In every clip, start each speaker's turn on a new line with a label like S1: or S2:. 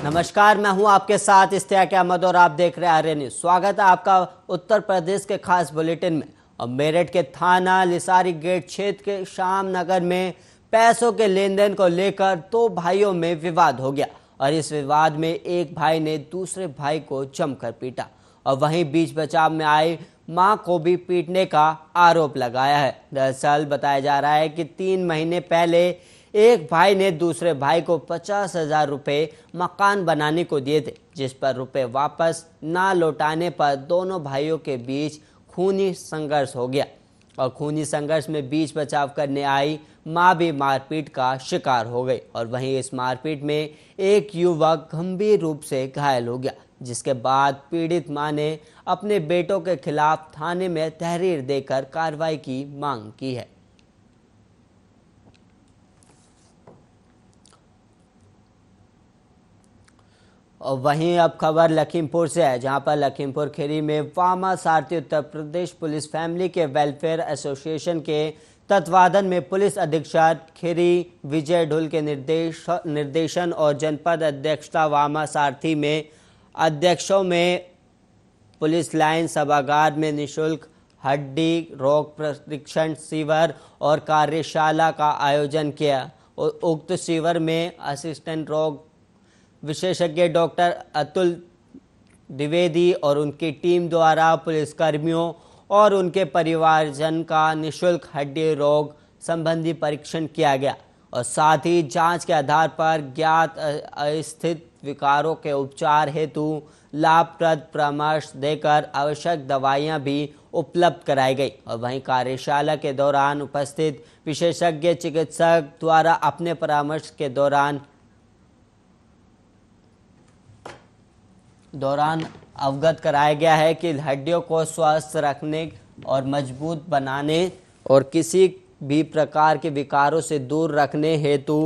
S1: नमस्कार, मैं हूं आपके साथ इश्तियाक अहमद और आप देख रहे हैं आर्य न्यूज। स्वागत है आपका उत्तर प्रदेश के खास बुलेटिन में। और मेरठ के थाना लिसारी गेट क्षेत्र के श्याम नगर में पैसों के लेन देन को लेकर दो भाइयों में विवाद हो गया और इस विवाद में एक भाई ने दूसरे भाई को जमकर पीटा और वहीं बीच बचाव में आई मां को भी पीटने का आरोप लगाया है। दरअसल बताया जा रहा है कि 3 महीने पहले एक भाई ने दूसरे भाई को 50,000 रुपये मकान बनाने को दिए थे, जिस पर रुपए वापस ना लौटाने पर दोनों भाइयों के बीच खूनी संघर्ष हो गया और खूनी संघर्ष में बीच बचाव करने आई मां भी मारपीट का शिकार हो गई और वहीं इस मारपीट में एक युवक गंभीर रूप से घायल हो गया, जिसके बाद पीड़ित मां ने अपने बेटों के खिलाफ थाने में तहरीर देकर कार्रवाई की मांग की है। और वहीं अब खबर लखीमपुर से है, जहां पर लखीमपुर खीरी में वामा सारथी उत्तर प्रदेश पुलिस फैमिली के वेलफेयर एसोसिएशन के तत्वाधान में पुलिस अधीक्षक खीरी विजय ढुल के निर्देशन और जनपद अध्यक्षता वामा सारथी में अध्यक्षों में पुलिस लाइन सभागार में निःशुल्क हड्डी रोग प्रशिक्षण शिविर और कार्यशाला का आयोजन किया। उक्त शिविर में असिस्टेंट रोग विशेषज्ञ डॉक्टर अतुल द्विवेदी और उनकी टीम द्वारा पुलिसकर्मियों और उनके परिवारजन का निःशुल्क हड्डी रोग संबंधी परीक्षण किया गया और साथ ही जांच के आधार पर ज्ञात अस्थित विकारों के उपचार हेतु लाभप्रद परामर्श देकर आवश्यक दवाइयां भी उपलब्ध कराई गई। और वहीं कार्यशाला के दौरान उपस्थित विशेषज्ञ चिकित्सक द्वारा अपने परामर्श के दौरान अवगत कराया गया है कि हड्डियों को स्वस्थ रखने और मजबूत बनाने और किसी भी प्रकार के विकारों से दूर रखने हेतु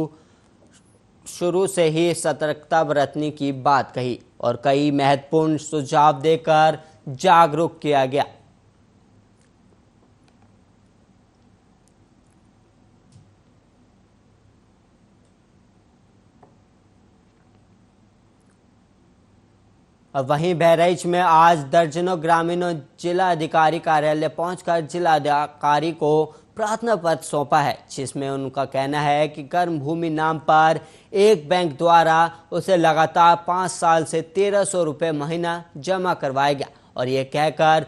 S1: शुरू से ही सतर्कता बरतने की बात कही और कई महत्वपूर्ण सुझाव देकर जागरूक किया गया। और वहीं बहराइच में आज दर्जनों ग्रामीणों जिला अधिकारी कार्यालय पहुंचकर जिला अधिकारी को प्रार्थना पत्र सौंपा है, जिसमें उनका कहना है कि कर्म भूमि नाम पर एक बैंक द्वारा उसे लगातार 5 साल से 1,300 रुपये महीना जमा करवाया गया और ये कहकर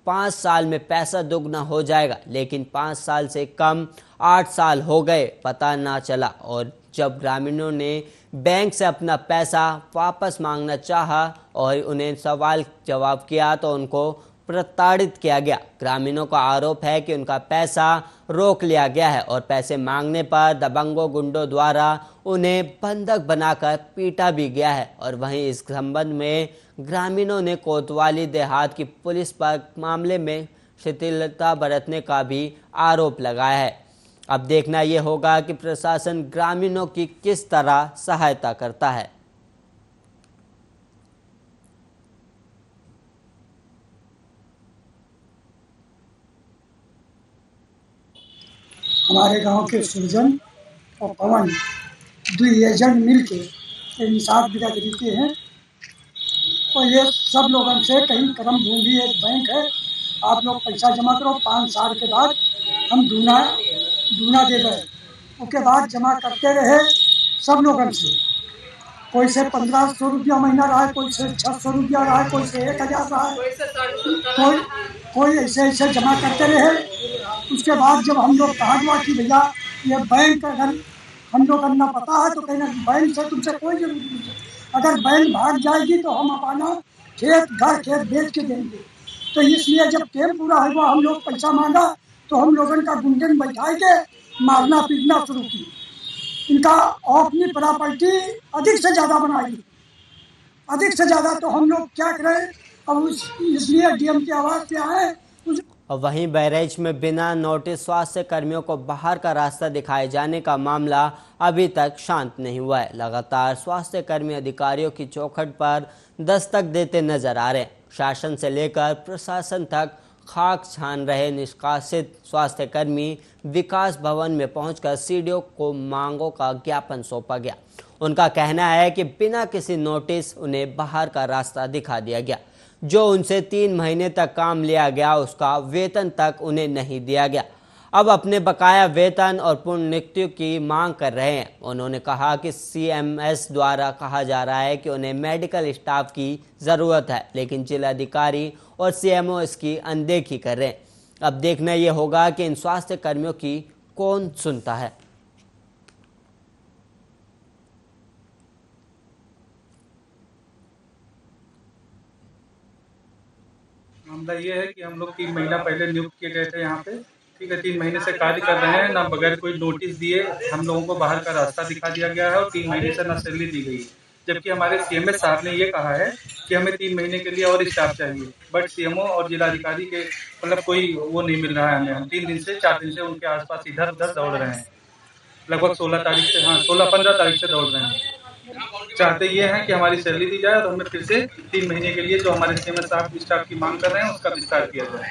S1: 5 साल में पैसा दुगना हो जाएगा, लेकिन 5 साल से कम 8 साल हो गए, पता ना चला। और जब ग्रामीणों ने बैंक से अपना पैसा वापस मांगना चाहा और उन्हें सवाल जवाब किया तो उनको प्रताड़ित किया गया। ग्रामीणों का आरोप है कि उनका पैसा रोक लिया गया है और पैसे मांगने पर दबंगों गुंडों द्वारा उन्हें बंधक बनाकर पीटा भी गया है। और वहीं इस संबंध में ग्रामीणों ने कोतवाली देहात की पुलिस पर मामले में शिथिलता बरतने का भी आरोप लगाया है। अब देखना यह होगा कि प्रशासन ग्रामीणों की किस तरह सहायता करता है।
S2: हमारे गांव के सृजन और पवन 2 एजेंट मिलके इंसाफ विदा देते हैं और ये सब लोगों से कहीं कर्म भूमि एक बैंक है, आप लोग पैसा जमा करो, 5 साल के बाद हम दूना दे दें। उसके बाद जमा करते रहे सब लोगों से, कोई से 1,500 रुपया महीना रहा है, कोई से 600 रुपया रहा है, कोई से 1,000 रहा है, कोई ऐसे ऐसे जमा करते रहे। उसके बाद जब हम लोग कहा हुआ कि भैया ये बैंक अगर हम लोग करना पता है तो कहना बैंक से तुमसे कोई जरूरत नहीं है, अगर बैंक भाग जाएगी तो हम अपना खेत बेच के देंगे। तो इसलिए जब कैंप पूरा हुआ हम लोग पैसा मांगा तो हम लोगों का गुंडन बैठा के मारना पीटना शुरू किया। इनका अपनी प्रॉपर्टी अधिक से ज़्यादा बनाई, अधिक से ज़्यादा। तो हम लोग क्या करें, अब इसलिए डीएम की आवाज़ पे आए।
S1: और वहीं बहराइच में बिना नोटिस स्वास्थ्य कर्मियों को बाहर का रास्ता दिखाए जाने का मामला अभी तक शांत नहीं हुआ है। लगातार स्वास्थ्य कर्मी अधिकारियों की चौखट पर दस्तक देते नजर आ रहे हैं। शासन से लेकर प्रशासन तक खाक छान रहे निष्कासित स्वास्थ्य कर्मी विकास भवन में पहुंचकर सीडीओ को मांगों का ज्ञापन सौंपा गया। उनका कहना है कि बिना किसी नोटिस उन्हें बाहर का रास्ता दिखा दिया गया। जो उनसे 3 महीने तक काम लिया गया उसका वेतन तक उन्हें नहीं दिया गया। अब अपने बकाया वेतन और पुनर्नियुक्ति की मांग कर रहे हैं। उन्होंने कहा कि सीएमएस द्वारा कहा जा रहा है कि उन्हें मेडिकल स्टाफ की ज़रूरत है, लेकिन जिलाधिकारी और सीएमओ इसकी अनदेखी कर रहे हैं। अब देखना ये होगा कि इन स्वास्थ्य कर्मियों की कौन सुनता है।
S3: मामला ये है कि हम लोग 3 महीना पहले नियुक्त किए गए थे यहाँ पे, ठीक है। 3 महीने से कार्य कर रहे हैं, ना बगैर कोई नोटिस दिए हम लोगों को बाहर का रास्ता दिखा दिया गया है और 3 महीने से ना सैलरी दी गई। जबकि हमारे सीएमएस साहब ने ये कहा है कि हमें 3 महीने के लिए और स्टाफ चाहिए, बट सीएमओ और जिलाधिकारी के मतलब कोई वो नहीं मिल रहा है हमें। हम 3 दिन से 4 दिन से उनके आसपास इधर उधर दौड़ रहे हैं। लगभग 16 तारीख से, हाँ 16-15 तारीख से दौड़ रहे हैं। चाहते ये हैं कि हमारी सैलरी दी जाए और हमें फिर से 3 महीने के लिए जो हमारे सीएमएस साहब स्टाफ की मांग कर रहे हैं उसका विस्तार किया जाए।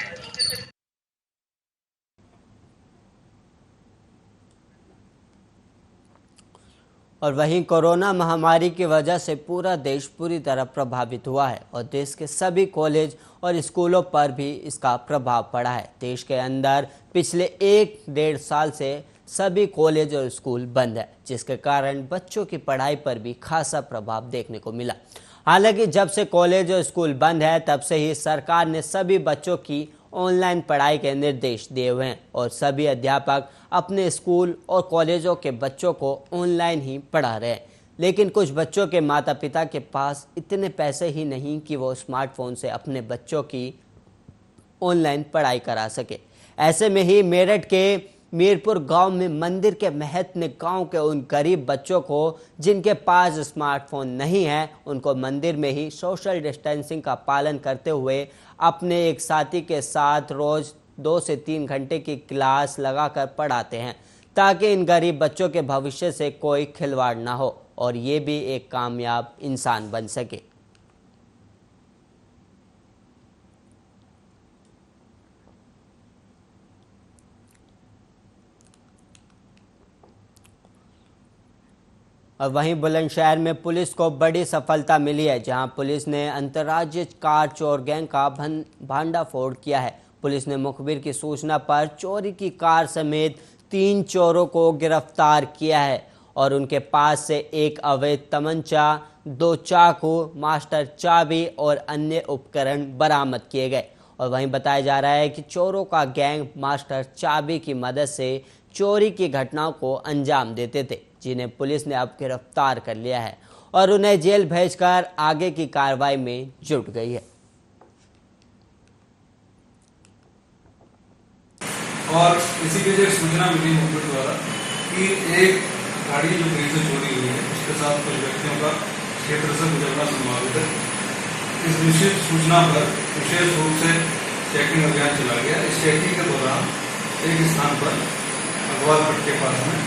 S1: और वहीं कोरोना महामारी की वजह से पूरा देश पूरी तरह प्रभावित हुआ है और देश के सभी कॉलेज और स्कूलों पर भी इसका प्रभाव पड़ा है। देश के अंदर पिछले 1-1.5 साल से सभी कॉलेज और स्कूल बंद है, जिसके कारण बच्चों की पढ़ाई पर भी खासा प्रभाव देखने को मिला। हालांकि जब से कॉलेज और स्कूल बंद है तब से ही सरकार ने सभी बच्चों की ऑनलाइन पढ़ाई के निर्देश दिए हुए हैं और सभी अध्यापक अपने स्कूल और कॉलेजों के बच्चों को ऑनलाइन ही पढ़ा रहे हैं। लेकिन कुछ बच्चों के माता पिता के पास इतने पैसे ही नहीं कि वो स्मार्टफोन से अपने बच्चों की ऑनलाइन पढ़ाई करा सके। ऐसे में ही मेरठ के मीरपुर गांव में मंदिर के महंत ने गांव के उन गरीब बच्चों को जिनके पास स्मार्टफोन नहीं है, उनको मंदिर में ही सोशल डिस्टेंसिंग का पालन करते हुए अपने एक साथी के साथ रोज 2 से 3 घंटे की क्लास लगाकर पढ़ाते हैं, ताकि इन गरीब बच्चों के भविष्य से कोई खिलवाड़ ना हो और ये भी एक कामयाब इंसान बन सके। और वहीं बुलंदशहर में पुलिस को बड़ी सफलता मिली है, जहां पुलिस ने अंतर्राज्यीय कार चोर गैंग का भांडाफोड़ किया है। पुलिस ने मुखबिर की सूचना पर चोरी की कार समेत 3 चोरों को गिरफ्तार किया है और उनके पास से एक अवैध तमंचा, 2 चाकू, मास्टर चाबी और अन्य उपकरण बरामद किए गए। और वहीं बताया जा रहा है कि चोरों का गैंग मास्टर चाबी की मदद से चोरी की घटनाओं को अंजाम देते थे, जिन्हें पुलिस ने अब गिरफ्तार कर लिया है और उन्हें जेल भेजकर आगे की कार्रवाई में जुट गई है।
S4: और इसी के लिए सूचना मिली मुखबिर द्वारा कि एक गाड़ी जो कहीं से चोरी हुई है उसके साथ कुछ व्यक्तियों का क्षेत्र से गुजरना संभावित है। इस निश्चित सूचना पर विशेष रूप से चेकिंग अभियान चला गया। इस चेकिंग के दौरान एक स्थान पर अखबार पट्ट के पास में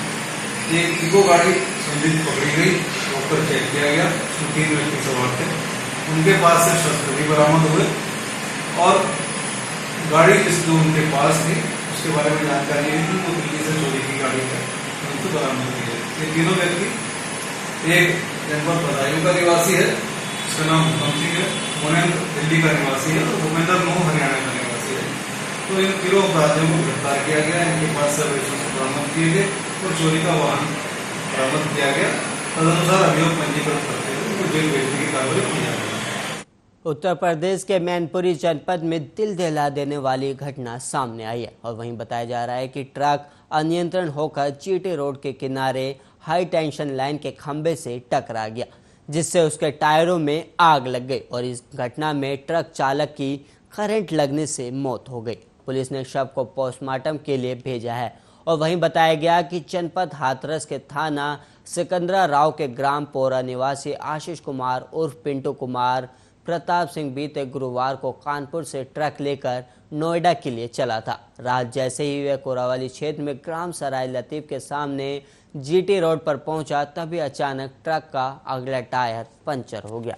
S4: एक इको गाड़ी संदिग्ध पकड़ी गई, ऊपर चेक किया गया, उसमें 3 व्यक्ति सवार थे। उनके पास से शस्त्र भी बरामद हुए और गाड़ी जिस जो उनके पास थी उसके बारे में जानकारी है कि वो दिल्ली से चोरी की गाड़ी है, उनको बरामद की है। ये तीनों व्यक्ति, एक जनपद बदायूं का निवासी है, उसका नाम भूकंप सिंह है, मोनेन्द्र दिल्ली का निवासी है और भूपेंद्र मोह हरियाणा का निवासी है। तो इन तीनों अपराधियों को गिरफ्तार किया गया, इनके पास से बरामद किए गए और चोरी का वाहन बरामद किया गया। तदनुसार अभियोग पंजीकृत करते हुए उनको जेल भेजने की कार्रवाई की जा रही है।
S1: उत्तर प्रदेश के मैनपुरी जनपद में दिल दहला देने वाली घटना सामने आई है और वहीं बताया जा रहा है कि ट्रक अनियंत्रण होकर जीटी रोड के किनारे हाई टेंशन लाइन के खंभे से टकरा गया, जिससे उसके टायरों में आग लग गई और इस घटना में ट्रक चालक की करंट लगने से मौत हो गई। पुलिस ने शव को पोस्टमार्टम के लिए भेजा है और वहीं बताया गया कि जनपद हाथरस के थाना सिकंदरा राव के ग्राम पोरा निवासी आशीष कुमार उर्फ पिंटू कुमार प्रताप सिंह बीते गुरुवार को कानपुर से ट्रक लेकर नोएडा के लिए चला था। रात जैसे ही वह कोरावली क्षेत्र में ग्राम सराय लतीफ के सामने जीटी रोड पर पहुंचा, तभी अचानक ट्रक का अगला टायर पंचर हो गया।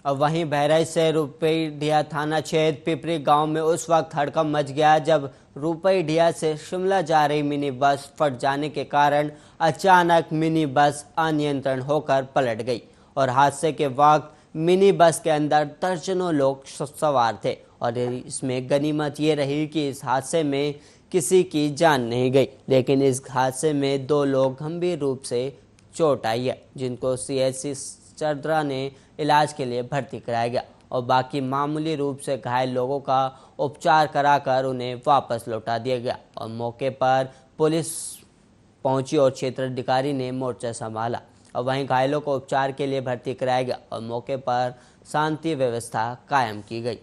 S1: और वहीं बहराइच से रुपईडीहा थाना क्षेत्र पिपरी गांव में उस वक्त हड़कंप मच गया जब रुपईडीहा से शिमला जा रही मिनी बस फट जाने के कारण अचानक मिनी बस अनियंत्रण होकर पलट गई और हादसे के वक्त मिनी बस के अंदर दर्जनों लोग सवार थे और इसमें गनीमत ये रही कि इस हादसे में किसी की जान नहीं गई, लेकिन इस हादसे में 2 लोग गंभीर रूप से चोट आई है जिनको CHC चरदरा ने इलाज के लिए भर्ती कराया गया और बाकी मामूली रूप से घायल लोगों का उपचार कराकर उन्हें वापस लौटा दिया गया और मौके पर पुलिस पहुंची और क्षेत्राधिकारी ने मोर्चा संभाला और वहीं घायलों को उपचार के लिए भर्ती कराया गया और मौके पर शांति व्यवस्था कायम की गई।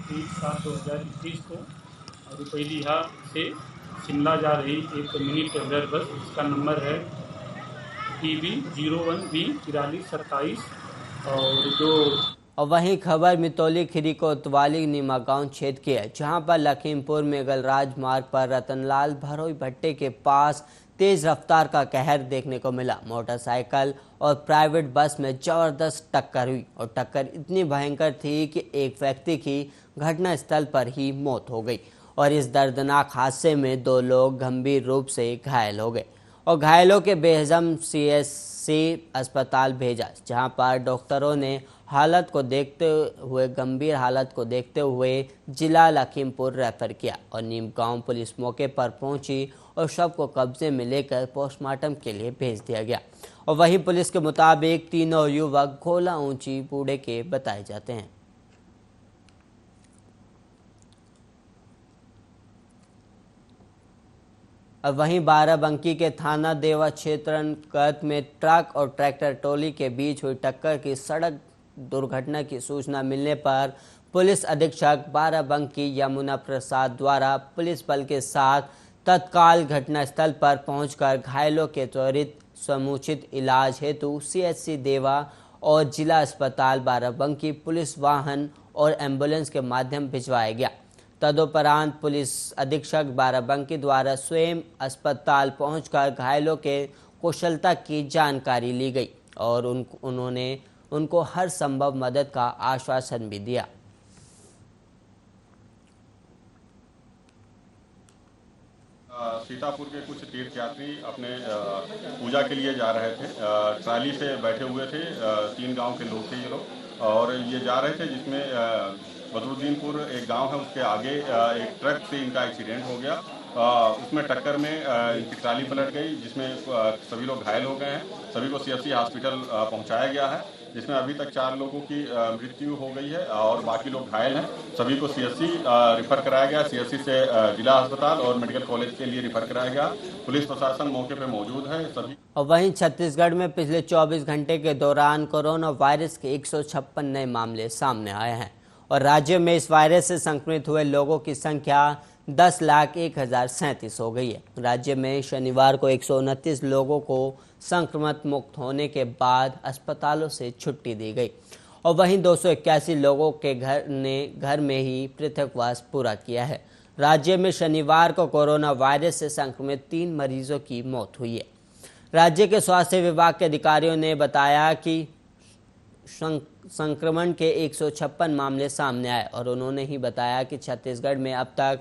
S5: 30/7/2021 को रुपईडीहा से शिमला जा रही एक मिनी ट्रेवलर बस, इसका नंबर है PB 01B 4327
S1: और वहीं खबर मितौली खीरी कोतवाली नीमा गांव क्षेत्र की है, जहां पर लखीमपुर मेघल राजमार्ग पर रतनलाल भरोई भट्टे के पास तेज रफ्तार का कहर देखने को मिला। मोटरसाइकिल और प्राइवेट बस में जबरदस्त टक्कर हुई और टक्कर इतनी भयंकर थी कि एक व्यक्ति की घटनास्थल पर ही मौत हो गई और इस दर्दनाक हादसे में 2 लोग गंभीर रूप से घायल हो गए और घायलों के बेहजम CHC अस्पताल भेजा, जहां पर डॉक्टरों ने गंभीर हालत को देखते हुए जिला लखीमपुर रेफर किया और नीम गांव पुलिस मौके पर पहुंची और शव को कब्जे में लेकर पोस्टमार्टम के लिए भेज दिया गया और वहीं पुलिस के मुताबिक तीनों युवक गोला ऊंची बूढ़े के बताए जाते हैं। और वहीं बाराबंकी के थाना देवा क्षेत्र अंतर्गत में ट्रक और ट्रैक्टर ट्रॉली के बीच हुई टक्कर की सड़क दुर्घटना की सूचना मिलने पर पुलिस अधीक्षक बाराबंकी यमुना प्रसाद द्वारा पुलिस बल के साथ तत्काल घटनास्थल पर पहुंचकर घायलों के त्वरित समुचित इलाज हेतु CHC देवा और जिला अस्पताल बाराबंकी पुलिस वाहन और एम्बुलेंस के माध्यम भिजवाया गया। तदुपरांत पुलिस अधीक्षक बाराबंकी द्वारा स्वयं अस्पताल पहुंचकर घायलों के कुशलता की जानकारी ली गई और उन्होंने उनको हर संभव मदद का आश्वासन भी दिया।
S6: सीतापुर के कुछ तीर्थयात्री अपने पूजा के लिए जा रहे थे। ट्राली से बैठे हुए थे, 3 गांव के लोग थे ये लोग और ये जा रहे थे, जिसमें बदरुद्दीनपुर एक गांव है, उसके आगे एक ट्रक से इनका एक्सीडेंट हो गया। उसमें टक्कर में इनकी ट्राली पलट गई, जिसमें सभी लोग घायल हो गए हैं। सभी को CHC हॉस्पिटल पहुंचाया गया है, जिसमें अभी तक 4 लोगों की मृत्यु हो गई है और बाकी लोग घायल हैं। सभी को CHC रिफर कराया गया। CHC से जिला अस्पताल और मेडिकल कॉलेज के लिए रिफर कराया गया। पुलिस प्रशासन मौके पर मौजूद है सभी।
S1: और वहीं छत्तीसगढ़ में पिछले 24 घंटे के दौरान कोरोना वायरस के 156 नए मामले सामने आए हैं और राज्य में इस वायरस से संक्रमित हुए लोगों की संख्या 10,01,037 हो गई है। राज्य में शनिवार को 129 लोगों को संक्रमण मुक्त होने के बाद अस्पतालों से छुट्टी दी गई और वहीं 281 लोगों के घर में ही पृथकवास पूरा किया है। राज्य में शनिवार को कोरोना वायरस से संक्रमित 3 मरीजों की मौत हुई है। राज्य के स्वास्थ्य विभाग के अधिकारियों ने बताया कि संक्रमण के 156 मामले सामने आए और उन्होंने ही बताया कि छत्तीसगढ़ में अब तक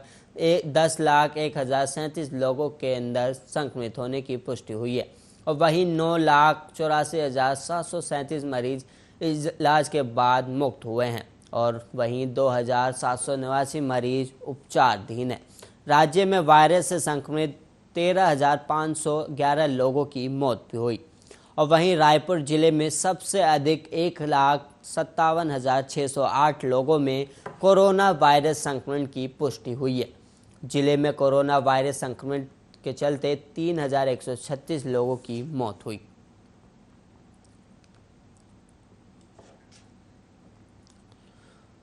S1: 10,01,037 लोगों के अंदर संक्रमित होने की पुष्टि हुई है और वहीं 9,84,737 मरीज इलाज के बाद मुक्त हुए हैं और वहीं 2,789 मरीज उपचाराधीन हैं। राज्य में वायरस से संक्रमित 13,511 लोगों की मौत भी हुई और वहीं रायपुर जिले में सबसे अधिक 1,57,608 लोगों में कोरोना वायरस संक्रमण की पुष्टि हुई है। जिले में कोरोना वायरस संक्रमण के चलते 3,136 लोगों की मौत हुई।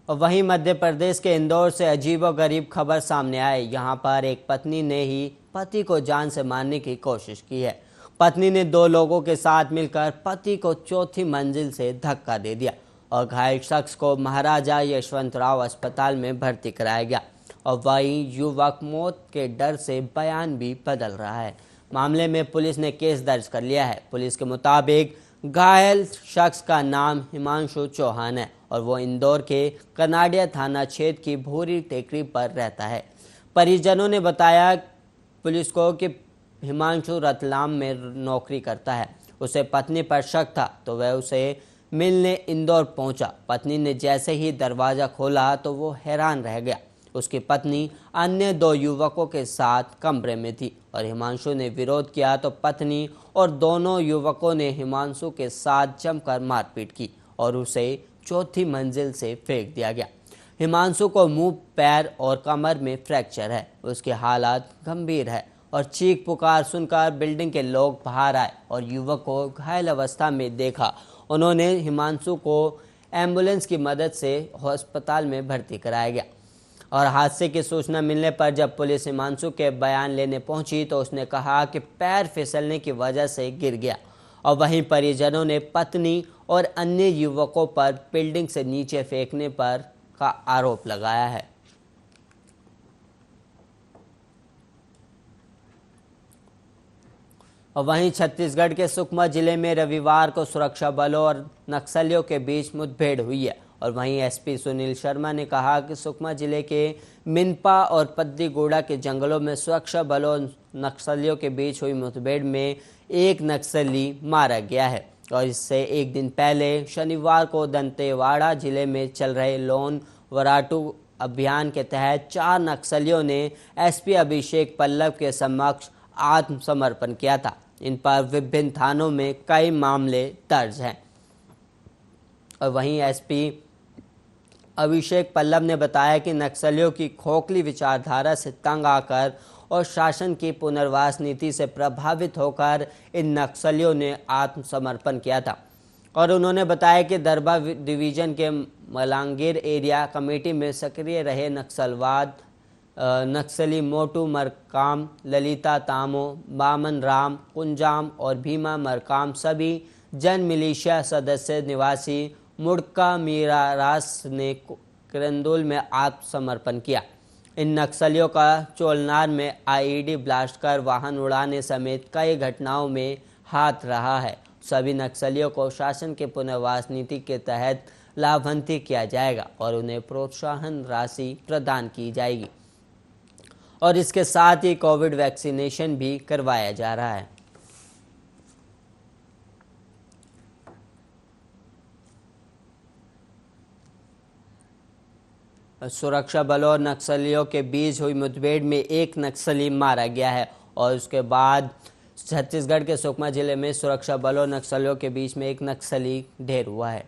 S1: और वहीं मध्य प्रदेश के इंदौर से अजीबोगरीब खबर सामने आई। यहां पर एक पत्नी ने ही पति को जान से मारने की कोशिश की है। पत्नी ने 2 लोगों के साथ मिलकर पति को 4थी मंजिल से धक्का दे दिया और घायल शख्स को महाराजा यशवंतराव अस्पताल में भर्ती कराया गया और वहीं युवक मौत के डर से बयान भी बदल रहा है। मामले में पुलिस ने केस दर्ज कर लिया है। पुलिस के मुताबिक घायल शख्स का नाम हिमांशु चौहान है और वो इंदौर के कनाडिया थाना क्षेत्र की भूरी टेकरी पर रहता है। परिजनों ने बताया पुलिस को कि हिमांशु रतलाम में नौकरी करता है। उसे पत्नी पर शक था तो वह उसे मिलने इंदौर पहुंचा। पत्नी ने जैसे ही दरवाज़ा खोला तो वो हैरान रह गया। उसकी पत्नी अन्य 2 युवकों के साथ कमरे में थी और हिमांशु ने विरोध किया तो पत्नी और दोनों युवकों ने हिमांशु के साथ जमकर मारपीट की और उसे चौथी मंजिल से फेंक दिया गया। हिमांशु को मुंह, पैर और कमर में फ्रैक्चर है। उसकी हालत गंभीर है और चीख पुकार सुनकर बिल्डिंग के लोग बाहर आए और युवक को घायल अवस्था में देखा। उन्होंने हिमांशु को एम्बुलेंस की मदद से अस्पताल में भर्ती कराया गया और हादसे की सूचना मिलने पर जब पुलिस हिमांशु के बयान लेने पहुंची तो उसने कहा कि पैर फिसलने की वजह से गिर गया। और वहीं परिजनों ने पत्नी और अन्य युवकों पर बिल्डिंग से नीचे फेंकने पर का आरोप लगाया है। और वहीं छत्तीसगढ़ के सुकमा जिले में रविवार को सुरक्षा बलों और नक्सलियों के बीच मुठभेड़ हुई है। और वहीं एसपी सुनील शर्मा ने कहा कि सुकमा जिले के मिनपा और पद्दीगोड़ा के जंगलों में सुरक्षा बलों और नक्सलियों के बीच हुई मुठभेड़ में एक नक्सली मारा गया है। और इससे एक दिन पहले शनिवार को दंतेवाड़ा जिले में चल रहे लोन वराटू अभियान के तहत 4 नक्सलियों ने एसपी अभिषेक पल्लव के समक्ष आत्मसमर्पण किया था। इन पर विभिन्न थानों में कई मामले दर्ज हैं। और वहीं एसपी अभिषेक पल्लव ने बताया कि नक्सलियों की खोखली विचारधारा से तंग आकर और शासन की पुनर्वास नीति से प्रभावित होकर इन नक्सलियों ने आत्मसमर्पण किया था। और उन्होंने बताया कि दरबा डिवीजन के मलांगीर एरिया कमेटी में सक्रिय रहे नक्सली मोटू मरकाम, ललिता तामो, बामन राम, कुंजाम और भीमा मरकाम सभी जन मिलिशिया सदस्य निवासी मुड़का मीरारास ने किरंदुल में आत्मसमर्पण किया। इन नक्सलियों का चोलनार में आईईडी ब्लास्ट कर वाहन उड़ाने समेत कई घटनाओं में हाथ रहा है। सभी नक्सलियों को शासन के पुनर्वास नीति के तहत लाभान्वित किया जाएगा और उन्हें प्रोत्साहन राशि प्रदान की जाएगी और इसके साथ ही कोविड वैक्सीनेशन भी करवाया जा रहा है। सुरक्षा बलों और नक्सलियों के बीच हुई मुठभेड़ में एक नक्सली मारा गया है और उसके बाद छत्तीसगढ़ के सुकमा जिले में सुरक्षा बलों और नक्सलियों के बीच में एक नक्सली ढेर हुआ है।